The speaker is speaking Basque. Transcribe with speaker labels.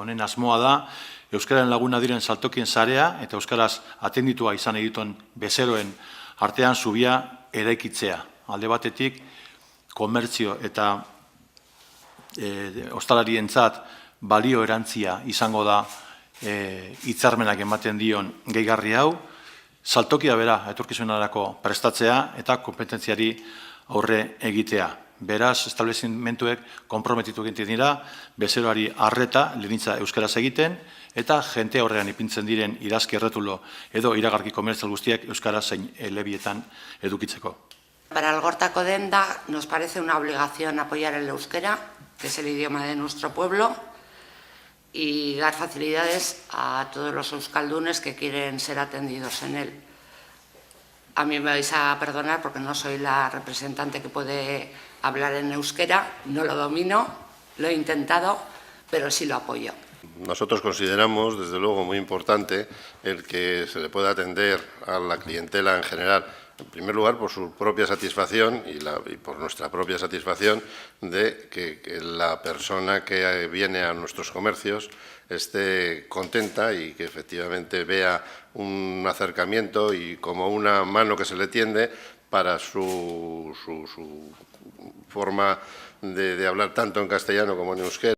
Speaker 1: Honen asmoa da, Euskararen laguna diren saltokien sarea eta Euskaraz atenditua izan egiten bezeroen artean zubia eraikitzea. Alde batetik, komertzio eta ostalarientzat balio erantzia izango da hitzarmenak ematen dion gehigarri hau, saltokia bera etorkizunerako prestatzea eta kompetentziari aurre egitea. Beraz, establezimentuek konprometitu egiten dira, bezeroari arreta, lehentza euskaraz egiten, eta jente horrean ipintzen diren irazki erretulo edo iragarki komertzial guztiak euskaraz zein elebietan edukitzeko.
Speaker 2: Para el Gortako Denda nos parece una obligación apoyar el euskera, que es el idioma de nuestro pueblo, y dar facilidades a todos los euskaldunes que quieren ser atendidos en él. A mí me vais a perdonar porque no soy la representante que puede hablar en euskera, no lo domino, lo he intentado, pero sí lo apoyo.
Speaker 3: Nosotros consideramos, desde luego, muy importante el que se le pueda atender a la clientela en general, en primer lugar por su propia satisfacción y por nuestra propia satisfacción de que la persona que viene a nuestros comercios esté contenta y que efectivamente vea un acercamiento y como una mano que se le tiende para su forma de hablar tanto en castellano como en euskera.